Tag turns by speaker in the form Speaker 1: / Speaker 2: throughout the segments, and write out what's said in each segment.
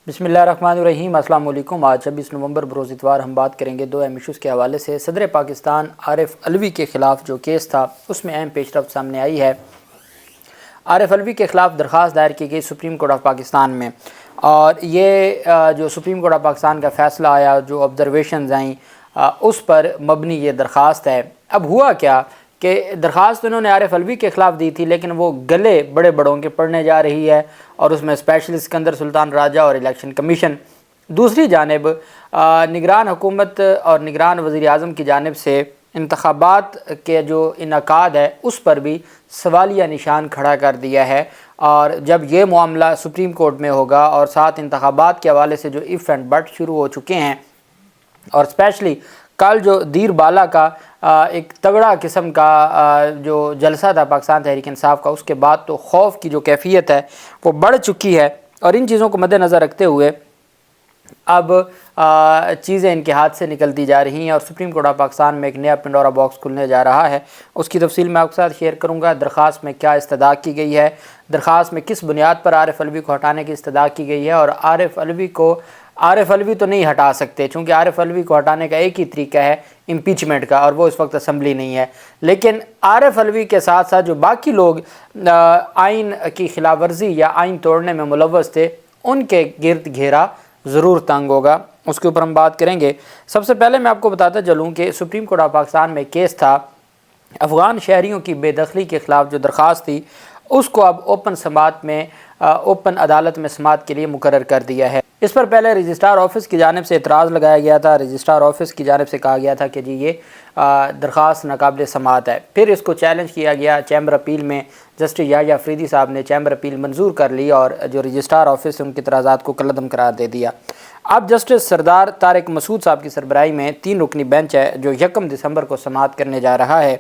Speaker 1: بسم اللہ الرحمن الرحیم۔ السلام علیکم۔ آج 26 نومبر بروز اتوار ہم بات کریں گے دو اہم ایشوز کے حوالے سے۔ صدر پاکستان عارف علوی کے خلاف جو کیس تھا اس میں اہم پیش رفت سامنے آئی ہے۔ عارف علوی کے خلاف درخواست دائر کی گئی سپریم کورٹ آف پاکستان میں، اور یہ جو سپریم کورٹ آف پاکستان کا فیصلہ آیا، جو آبزرویشنز آئیں، اس پر مبنی یہ درخواست ہے۔ اب ہوا کیا کہ درخواست انہوں نے عارف علوی کے خلاف دی تھی، لیکن وہ گلے بڑے بڑوں کے پڑھنے جا رہی ہے، اور اس میں اسپیشل اسکندر سلطان راجہ اور الیکشن کمیشن۔ دوسری جانب نگران حکومت اور نگران وزیر اعظم کی جانب سے انتخابات کے جو انعقاد ہے اس پر بھی سوالیہ نشان کھڑا کر دیا ہے، اور جب یہ معاملہ سپریم کورٹ میں ہوگا اور ساتھ انتخابات کے حوالے سے جو ایف اینڈ بٹ شروع ہو چکے ہیں، اور اسپیشلی کل جو دیر بالا کا ایک تگڑا قسم کا جو جلسہ تھا پاکستان تحریک انصاف کا، اس کے بعد تو خوف کی جو کیفیت ہے وہ بڑھ چکی ہے، اور ان چیزوں کو مد نظر رکھتے ہوئے اب چیزیں ان کے ہاتھ سے نکلتی جا رہی ہیں، اور سپریم کورٹ آف پاکستان میں ایک نیا پنڈورا باکس کھلنے جا رہا ہے۔ اس کی تفصیل میں آپ کے ساتھ شیئر کروں گا۔ درخواست میں کیا استدعا کی گئی ہے، درخواست میں کس بنیاد پر عارف علوی کو ہٹانے کی استدعا کی گئی ہے، اور عارف علوی تو نہیں ہٹا سکتے، چونکہ عارف علوی کو ہٹانے کا ایک ہی طریقہ ہے امپیچمنٹ کا، اور وہ اس وقت اسمبلی نہیں ہے۔ لیکن عارف علوی کے ساتھ ساتھ جو باقی لوگ آئین کی خلاف ورزی یا آئین توڑنے میں ملوث تھے، ان کے گرد گھیرا ضرور تنگ ہوگا۔ اس کے اوپر ہم بات کریں گے۔ سب سے پہلے میں آپ کو بتاتا چلوں کہ سپریم کورٹ آف پاکستان میں کیس تھا، افغان شہریوں کی بے دخلی کے خلاف جو درخواست تھی اس کو اب اوپن عدالت میں سماعت کے لیے مقرر کر دیا ہے۔ اس پر پہلے رجسٹرار آفس کی جانب سے اعتراض لگایا گیا تھا، رجسٹرار آفس کی جانب سے کہا گیا تھا کہ جی یہ درخواست ناقابل سماعت ہے۔ پھر اس کو چیلنج کیا گیا چیمبر اپیل میں، جسٹس یحییٰ افریدی صاحب نے چیمبر اپیل منظور کر لی، اور جو رجسٹرار آفس ان کے اعتراضات کو کالعدم قرار دے دیا۔ اب جسٹس سردار طارق مسعود صاحب کی سربراہی میں 3 رکنی بینچ ہے جو 1 دسمبر کو سماعت کرنے جا رہا ہے۔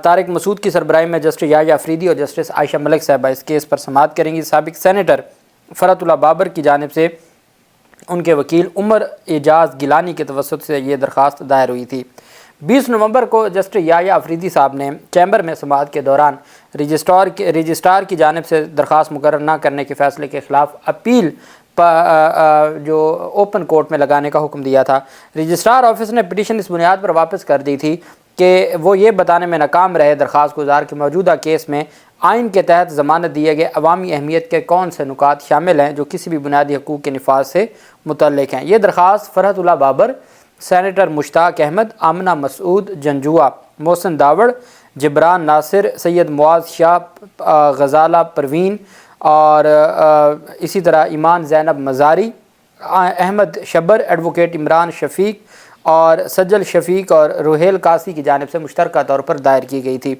Speaker 1: طارق مسعود کی سربراہی میں جسٹس یحییٰ افریدی اور جسٹس عائشہ ملک صاحبہ اس کیس پر سماعت کریں گی۔ سابق سینیٹر فرحت اللہ بابر کی جانب سے ان کے وکیل عمر اعجاز گیلانی کے توسط سے یہ درخواست دائر ہوئی تھی۔ 20 نومبر کو جسٹس یحییٰ افریدی صاحب نے چیمبر میں سماعت کے دوران رجسٹرار کی جانب سے درخواست مقرر نہ کرنے کے فیصلے کے خلاف اپیل جو اوپن کورٹ میں لگانے کا حکم دیا تھا۔ رجسٹرار آفس نے پٹیشن اس بنیاد پر واپس کر دی تھی کہ وہ یہ بتانے میں ناکام رہے درخواست گزار کے موجودہ کیس میں آئین کے تحت ضمانت دیے گئے عوامی اہمیت کے کون سے نکات شامل ہیں جو کسی بھی بنیادی حقوق کے نفاذ سے متعلق ہیں۔ یہ درخواست فرحت اللہ بابر، سینیٹر مشتاق احمد، آمنہ مسعود جنجوعہ، محسن داوڑ، جبران ناصر، سید معاذ شاہ، غزالہ پروین، اور اسی طرح ایمان زینب مزاری، احمد شبر، ایڈوکیٹ عمران شفیق اور سجل شفیق اور روہیل قاسی کی جانب سے مشترکہ طور پر دائر کی گئی تھی۔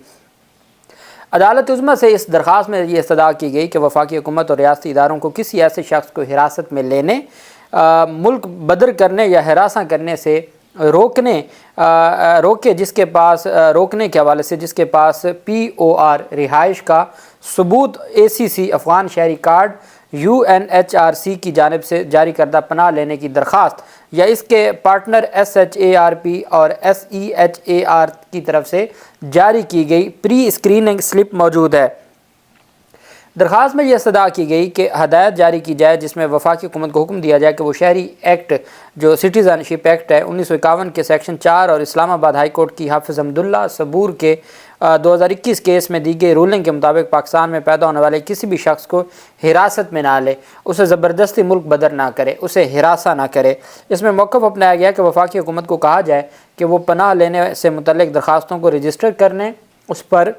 Speaker 1: عدالت عظمیٰ سے اس درخواست میں یہ استدعا کی گئی کہ وفاقی حکومت اور ریاستی اداروں کو کسی ایسے شخص کو حراست میں لینے، ملک بدر کرنے یا ہراساں کرنے سے روکے روکنے کے حوالے سے جس کے پاس POR رہائش کا ثبوت، ACC افغان شہری کارڈ، UNHRC کی جانب سے جاری کردہ پناہ لینے کی درخواست یا اس کے پارٹنر SHARP اور SEHAR کی طرف سے جاری کی گئی پری اسکریننگ سلپ موجود ہے۔ درخواست میں یہ استدعا کی گئی کہ ہدایت جاری کی جائے جس میں وفاقی حکومت کو حکم دیا جائے کہ وہ شہری ایکٹ جو سٹیزن شپ ایکٹ ہے 1951 کے سیکشن 4 اور اسلام آباد ہائی کورٹ کی حافظ حمداللہ صبور کے 2021 کیس میں دی گئی رولنگ کے مطابق پاکستان میں پیدا ہونے والے کسی بھی شخص کو حراست میں نہ لے، اسے زبردستی ملک بدر نہ کرے، اسے ہراساں نہ کرے۔ اس میں موقف اپنایا گیا کہ وفاقی حکومت کو کہا جائے کہ وہ پناہ لینے سے متعلق درخواستوں کو رجسٹر کرنے، اس پر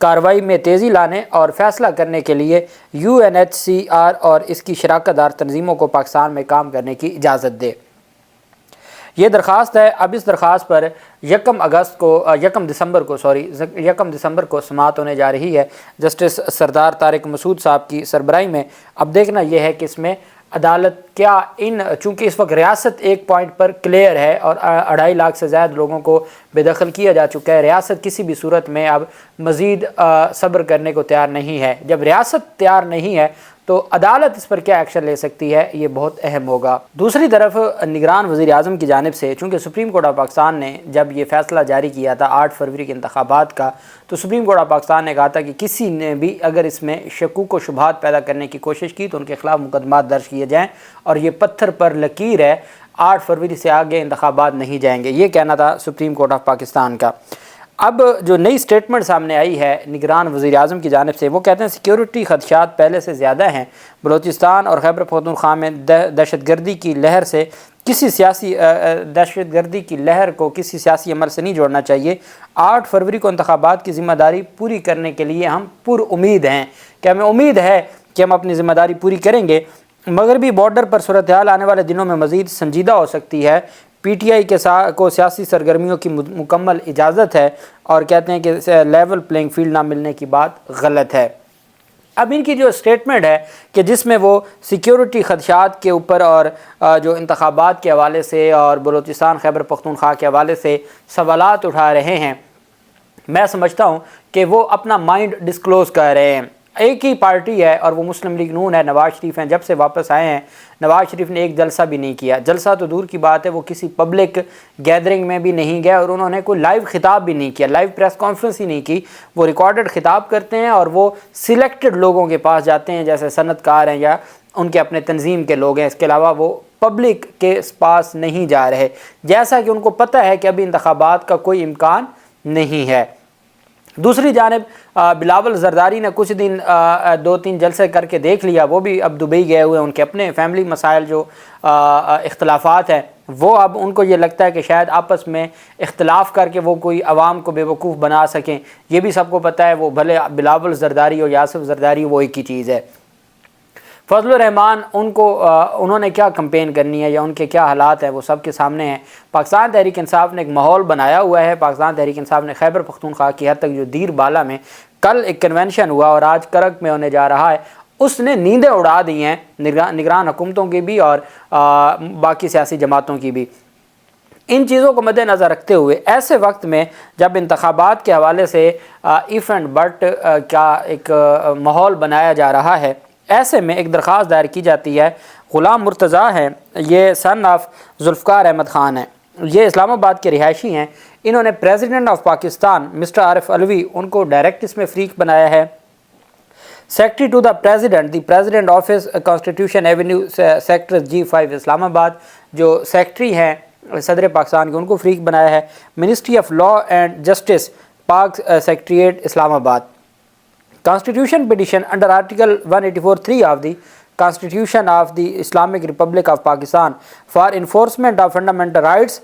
Speaker 1: کارروائی میں تیزی لانے اور فیصلہ کرنے کے لیے UNHCR اور اس کی شراکت دار تنظیموں کو پاکستان میں کام کرنے کی اجازت دے۔ یہ درخواست ہے۔ اب اس درخواست پر 1 دسمبر کو سماعت ہونے جا رہی ہے جسٹس سردار طارق مسعود صاحب کی سربراہی میں۔ اب دیکھنا یہ ہے کہ اس میں عدالت کیا چونکہ اس وقت ریاست ایک پوائنٹ پر کلیئر ہے اور 2.5 لاکھ سے زائد لوگوں کو بے دخل کیا جا چکا ہے، ریاست کسی بھی صورت میں اب مزید صبر کرنے کو تیار نہیں ہے۔ جب ریاست تیار نہیں ہے تو عدالت اس پر کیا ایکشن لے سکتی ہے یہ بہت اہم ہوگا۔ دوسری طرف نگران وزیر اعظم کی جانب سے چونکہ سپریم کورٹ آف پاکستان نے جب یہ فیصلہ جاری کیا تھا 8 فروری کے انتخابات کا، تو سپریم کورٹ آف پاکستان نے کہا تھا کہ کسی نے بھی اگر اس میں شکوک و شبہات پیدا کرنے کی کوشش کی تو ان کے خلاف مقدمات درج کیے جائیں، اور یہ پتھر پر لکیر ہے، 8 فروری سے آگے انتخابات نہیں جائیں گے، یہ کہنا تھا سپریم کورٹ آف پاکستان کا۔ اب جو نئی سٹیٹمنٹ سامنے آئی ہے نگران وزیر اعظم کی جانب سے، وہ کہتے ہیں سیکیورٹی خدشات پہلے سے زیادہ ہیں، بلوچستان اور خیبر پختونخوا میں دہشت گردی کی لہر سے دہشت گردی کی لہر کو کسی سیاسی عمل سے نہیں جوڑنا چاہیے۔ 8 فروری کو انتخابات کی ذمہ داری پوری کرنے کے لیے ہم پر امید ہیں کہ ہمیں امید ہے کہ ہم اپنی ذمہ داری پوری کریں گے۔ مغربی بارڈر پر صورتحال آنے والے دنوں میں مزید سنجیدہ ہو سکتی ہے۔ پی ٹی آئی کو سیاسی سرگرمیوں کی مکمل اجازت ہے، اور کہتے ہیں کہ لیول پلینگ فیلڈ نہ ملنے کی بات غلط ہے۔ اب ان کی جو سٹیٹمنٹ ہے کہ جس میں وہ سیکیورٹی خدشات کے اوپر اور جو انتخابات کے حوالے سے اور بلوچستان خیبر پختونخوا کے حوالے سے سوالات اٹھا رہے ہیں، میں سمجھتا ہوں کہ وہ اپنا مائنڈ ڈسکلوز کر رہے ہیں۔ ایک ہی پارٹی ہے اور وہ مسلم لیگ نون ہے، نواز شریف ہیں، جب سے واپس آئے ہیں نواز شریف نے ایک جلسہ بھی نہیں کیا، جلسہ تو دور کی بات ہے، وہ کسی پبلک گیدرنگ میں بھی نہیں گئے، اور انہوں نے کوئی لائیو خطاب بھی نہیں کیا، لائیو پریس کانفرنس ہی نہیں کی، وہ ریکارڈڈ خطاب کرتے ہیں اور وہ سلیکٹڈ لوگوں کے پاس جاتے ہیں جیسے صنعت کار ہیں یا ان کے اپنے تنظیم کے لوگ ہیں، اس کے علاوہ وہ پبلک کے پاس نہیں جا رہے، جیسا کہ ان کو پتہ ہے کہ ابھی انتخابات کا کوئی امکان نہیں ہے۔ دوسری جانب بلاول زرداری نے کچھ دن 2-3 جلسے کر کے دیکھ لیا، وہ بھی اب دبئی گئے ہوئے، ان کے اپنے فیملی مسائل جو اختلافات ہیں وہ اب ان کو یہ لگتا ہے کہ شاید آپس میں اختلاف کر کے وہ کوئی عوام کو بے وقوف بنا سکیں، یہ بھی سب کو پتہ ہے، وہ بھلے بلاول زرداری اور یاسف زرداری وہ ایک ہی چیز ہے۔ فضل الرحمان انہوں نے کیا کمپین کرنی ہے یا ان کے کیا حالات ہیں وہ سب کے سامنے ہیں۔ پاکستان تحریک انصاف نے ایک ماحول بنایا ہوا ہے، پاکستان تحریک انصاف نے خیبر پختونخوا کی حد تک جو دیر بالا میں کل ایک کنونشن ہوا اور آج کرک میں ہونے جا رہا ہے، اس نے نیندیں اڑا دی ہیں نگران حکومتوں کی بھی اور باقی سیاسی جماعتوں کی بھی۔ ان چیزوں کو مد نظر رکھتے ہوئے ایسے وقت میں جب انتخابات کے حوالے سے ایف اینڈ بٹ کا ایک ماحول بنایا جا رہا ہے، ایسے میں ایک درخواست دائر کی جاتی ہے۔ غلام مرتضیٰ ہیں، یہ سن آف ذوالفقار احمد خان ہیں، یہ اسلام آباد کے رہائشی ہیں، انہوں نے president of Pakistan mister Arif Alvi ان کو ڈائریکٹ اس میں فریق بنایا ہے۔ Secretary to the president, the president office constitution avenue sector G5 Islamabad, جو سیکرٹری ہیں صدر پاکستان کے، ان کو فریق بنایا ہے۔ Ministry of law and justice پاک سیکریٹریٹ اسلام آباد۔ Constitution petition under Article 184(3) of the Constitution of the Islamic Republic of Pakistan for enforcement of fundamental rights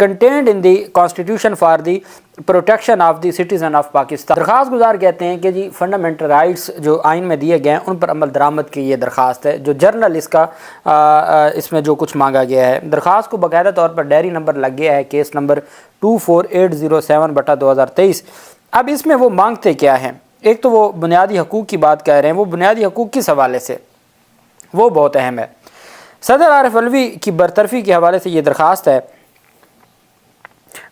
Speaker 1: contained in the Constitution for the protection of the citizen of Pakistan۔ درخواست گزار کہتے ہیں کہ جی fundamental rights جو آئین میں دیے گئے ہیں ان پر عمل درآمد کی یہ درخواست ہے، جو جرنل اس میں جو کچھ مانگا گیا ہے۔ درخواست کو باقاعدہ طور پر ڈائری نمبر لگ گیا ہے، کیس نمبر 24807/2023۔ اب اس میں وہ مانگتے کیا ہیں؟ ایک تو وہ بنیادی حقوق کی بات کہہ رہے ہیں، وہ بنیادی حقوق کس حوالے سے، وہ بہت اہم ہے۔ صدر عارف علوی کی برطرفی کے حوالے سے یہ درخواست ہے۔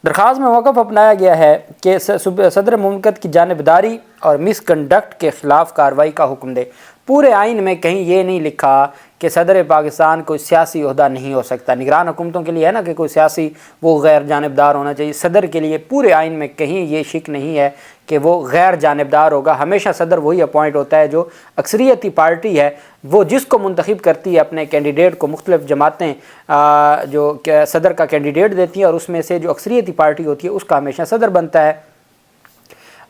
Speaker 1: درخواست میں موقف اپنایا گیا ہے کہ صدر مملکت کی جانبداری اور مس کنڈکٹ کے خلاف کارروائی کا حکم دے۔ پورے آئین میں کہیں یہ نہیں لکھا کہ صدر پاکستان کوئی سیاسی عہدہ نہیں ہو سکتا۔ نگران حکومتوں کے لیے ہے نا کہ کوئی سیاسی وہ غیر جانبدار ہونا چاہیے، صدر کے لیے پورے آئین میں کہیں یہ شک نہیں ہے کہ وہ غیر جانبدار ہوگا۔ ہمیشہ صدر وہی اپوائنٹ ہوتا ہے جو اکثریتی پارٹی ہے، وہ جس کو منتخب کرتی ہے اپنے کینڈیڈیٹ کو، مختلف جماعتیں جو صدر کا کینڈیڈیٹ دیتی ہیں اور اس میں سے جو اکثریتی پارٹی ہوتی ہے اس کا ہمیشہ صدر بنتا ہے۔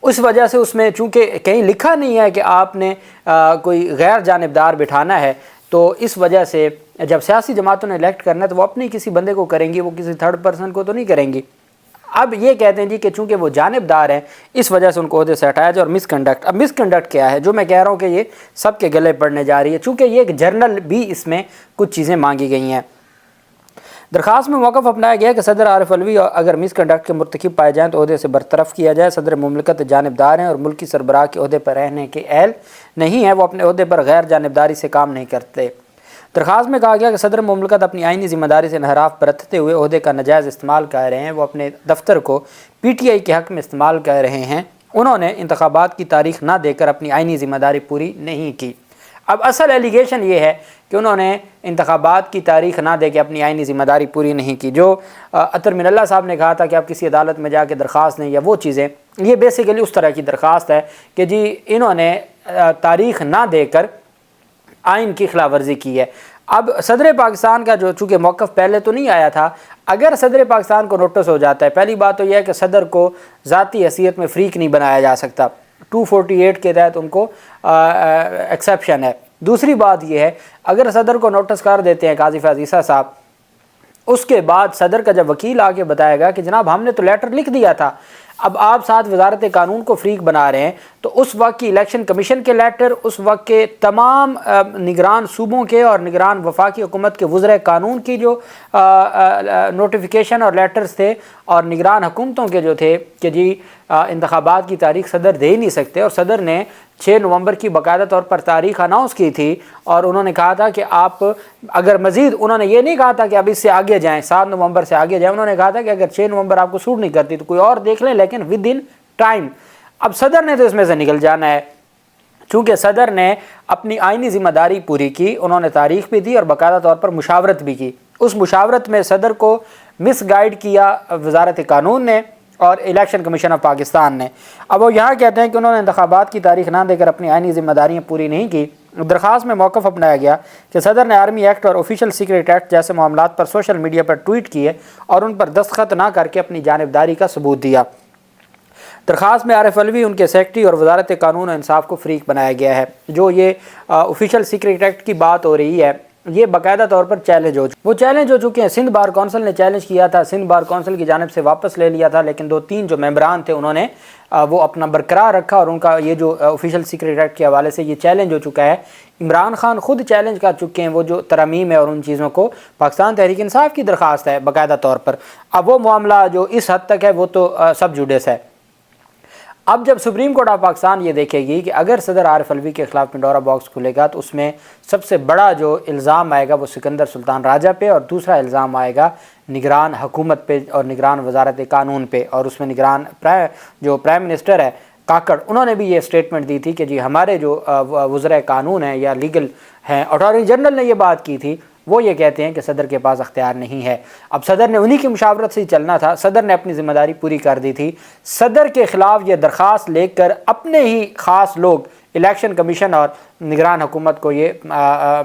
Speaker 1: اس وجہ سے اس میں چونکہ کہیں لکھا نہیں ہے کہ آپ نے کوئی غیر جانبدار بٹھانا ہے، تو اس وجہ سے جب سیاسی جماعتوں نے الیکٹ کرنا ہے تو وہ اپنے کسی بندے کو کریں گی، وہ کسی تھرڈ پرسن کو تو نہیں کریں گی۔ اب یہ کہتے ہیں جی کہ چونکہ وہ جانبدار ہیں اس وجہ سے ان کو عہدے سے ہٹایا جائے۔ اور مس کنڈکٹ، اب مس کنڈکٹ کیا ہے جو میں کہہ رہا ہوں کہ یہ سب کے گلے پڑنے جا رہی ہے، چونکہ یہ ایک جرنل بھی اس میں کچھ چیزیں مانگی گئی ہیں۔ درخواست میں موقف اپنایا گیا کہ صدر عارف علوی اگر مس کنڈکٹ کے مرتکب پائے جائیں تو عہدے سے برطرف کیا جائے۔ صدر مملکت جانبدار ہیں اور ملکی سربراہ کے عہدے پر رہنے کے اہل نہیں ہیں، وہ اپنے عہدے پر غیر جانبداری سے کام نہیں کرتے۔ درخواست میں کہا گیا کہ صدر مملکت اپنی آئینی ذمہ داری سے انحراف برتتے ہوئے عہدے کا ناجائز استعمال کر رہے ہیں، وہ اپنے دفتر کو پی ٹی آئی کے حق میں استعمال کر رہے ہیں، انہوں نے انتخابات کی تاریخ نہ دے کر اپنی آئینی ذمہ داری پوری نہیں کی۔ اب اصل ایلیگیشن یہ ہے کہ انہوں نے انتخابات کی تاریخ نہ دے کے اپنی آئینی ذمہ داری پوری نہیں کی. جو عطر من اللہ صاحب نے کہا تھا کہ آپ کسی عدالت میں جا کے درخواست دیں یا وہ چیزیں، یہ بیسیکلی اس طرح کی درخواست ہے کہ جی انہوں نے تاریخ نہ دے کر آئین کی خلاف ورزی کی ہے. اب صدر پاکستان کا جو چونکہ موقف پہلے تو نہیں آیا تھا، اگر صدر پاکستان کو نوٹس ہو جاتا ہے، پہلی بات تو یہ ہے کہ صدر کو ذاتی حیثیت میں فریق نہیں بنایا جا سکتا، 248 کے تحت ان کو ایکسیپشن ہے. دوسری بات یہ ہے اگر صدر کو نوٹس کر دیتے ہیں قاضی فیاض عیسیٰ صاحب، اس کے بعد صدر کا جب وکیل آ کے بتائے گا کہ جناب ہم نے تو لیٹر لکھ دیا تھا، اب آپ ساتھ وزارت قانون کو فریق بنا رہے ہیں، تو اس وقت کی الیکشن کمیشن کے لیٹر، اس وقت کے تمام نگران صوبوں کے اور نگران وفاقی حکومت کے وزراء قانون کی جو نوٹیفیکیشن اور لیٹرز تھے، اور نگران حکومتوں کے جو تھے کہ جی انتخابات کی تاریخ صدر دے ہی نہیں سکتے، اور صدر نے 6 نومبر کی باقاعدہ طور پر تاریخ اناؤنس کی تھی، اور انہوں نے کہا تھا کہ آپ اگر مزید، انہوں نے یہ نہیں کہا تھا کہ اب اس سے آگے جائیں، 7 نومبر سے آگے جائیں، انہوں نے کہا تھا کہ اگر 6 نومبر آپ کو سوٹ نہیں کرتی تو کوئی اور دیکھ لیں، لیکن ود ان ٹائم. اب صدر نے تو اس میں سے نکل جانا ہے، چونکہ صدر نے اپنی آئینی ذمہ داری پوری کی، انہوں نے تاریخ بھی دی اور باقاعدہ طور پر مشاورت بھی کی. اس مشاورت میں صدر کو مس گائیڈ کیا وزارت قانون نے اور الیکشن کمیشن آف پاکستان نے. اب وہ یہاں کہتے ہیں کہ انہوں نے انتخابات کی تاریخ نہ دے کر اپنی آئینی ذمہ داریاں پوری نہیں کی. درخواست میں موقف اپنایا گیا کہ صدر نے آرمی ایکٹ اور آفیشیل سیکرٹ ایکٹ جیسے معاملات پر سوشل میڈیا پر ٹویٹ کیے اور ان پر دستخط نہ کر کے اپنی جانبداری کا ثبوت دیا. درخواست میں عارف علوی، ان کے سیکرٹری اور وزارت قانون و انصاف کو فریق بنایا گیا ہے. جو یہ آفیشیل سیکرٹ ایکٹ کی بات ہو رہی ہے، یہ باقاعدہ طور پر چیلنج وہ چیلنج ہو چکے ہیں. سندھ بار کونسل نے چیلنج کیا تھا، سندھ بار کونسل کی جانب سے واپس لے لیا تھا، لیکن 2-3 جو ممبران تھے انہوں نے وہ اپنا برقرار رکھا، اور ان کا یہ جو آفیشیل سیکرٹ ایکٹ کے حوالے سے یہ چیلنج ہو چکا ہے. عمران خان خود چیلنج کر چکے ہیں وہ جو ترامیم ہے اور ان چیزوں کو. پاکستان تحریک انصاف کی درخواست ہے باقاعدہ طور پر. اب وہ معاملہ جو اس حد تک ہے وہ تو سب جوڈس ہے. اب جب سپریم کورٹ آف پاکستان یہ دیکھے گی کہ اگر صدر عارف علوی کے خلاف پنڈورا باکس کھلے گا تو اس میں سب سے بڑا جو الزام آئے گا وہ سکندر سلطان راجہ پہ، اور دوسرا الزام آئے گا نگران حکومت پہ اور نگران وزارت قانون پہ. اور اس میں نگران جو پرائم منسٹر ہے کاکڑ، انہوں نے بھی یہ سٹیٹمنٹ دی تھی کہ جی ہمارے جو وزراء قانون ہیں یا لیگل ہیں، اٹارنی جنرل نے یہ بات کی تھی، وہ یہ کہتے ہیں کہ صدر کے پاس اختیار نہیں ہے. اب صدر نے انہی کی مشاورت سے ہی چلنا تھا، صدر نے اپنی ذمہ داری پوری کر دی تھی. صدر کے خلاف یہ درخواست لے کر اپنے ہی خاص لوگ الیکشن کمیشن اور نگران حکومت کو یہ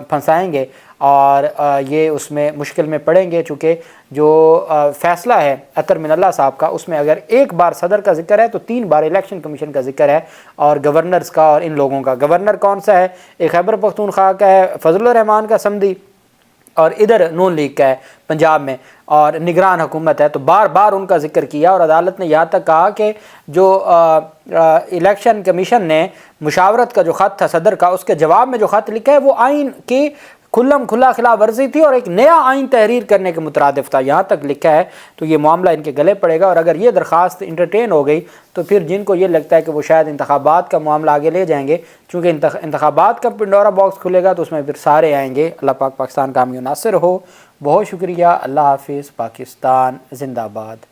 Speaker 1: پھنسائیں گے اور یہ اس میں مشکل میں پڑیں گے. چونکہ جو فیصلہ ہے عطر من اللہ صاحب کا، اس میں اگر ایک بار صدر کا ذکر ہے تو 3 بار الیکشن کمیشن کا ذکر ہے اور گورنرز کا اور ان لوگوں کا. گورنر کون سا ہے؟ ایک خیبر پختونخوا کا ہے فضل الرحمان کا سمدھی، اور ادھر نون لیگ کا ہے پنجاب میں، اور نگران حکومت ہے. تو بار بار ان کا ذکر کیا، اور عدالت نے یہاں تک کہا کہ جو الیکشن کمیشن نے مشاورت کا جو خط تھا صدر کا، اس کے جواب میں جو خط لکھا ہے وہ آئین کی کھلم کھلا خلاف ورزی تھی اور ایک نیا آئین تحریر کرنے کے مترادف تھا. یہاں تک لکھا ہے. تو یہ معاملہ ان کے گلے پڑے گا، اور اگر یہ درخواست انٹرٹین ہو گئی تو پھر جن کو یہ لگتا ہے کہ وہ شاید انتخابات کا معاملہ آگے لے جائیں گے، چونکہ انتخابات کا پنڈورا باکس کھلے گا تو اس میں پھر سارے آئیں گے. اللہ پاک پاکستان کامیاب ناصر ہو. بہت شکریہ. اللہ حافظ. پاکستان زندہ باد.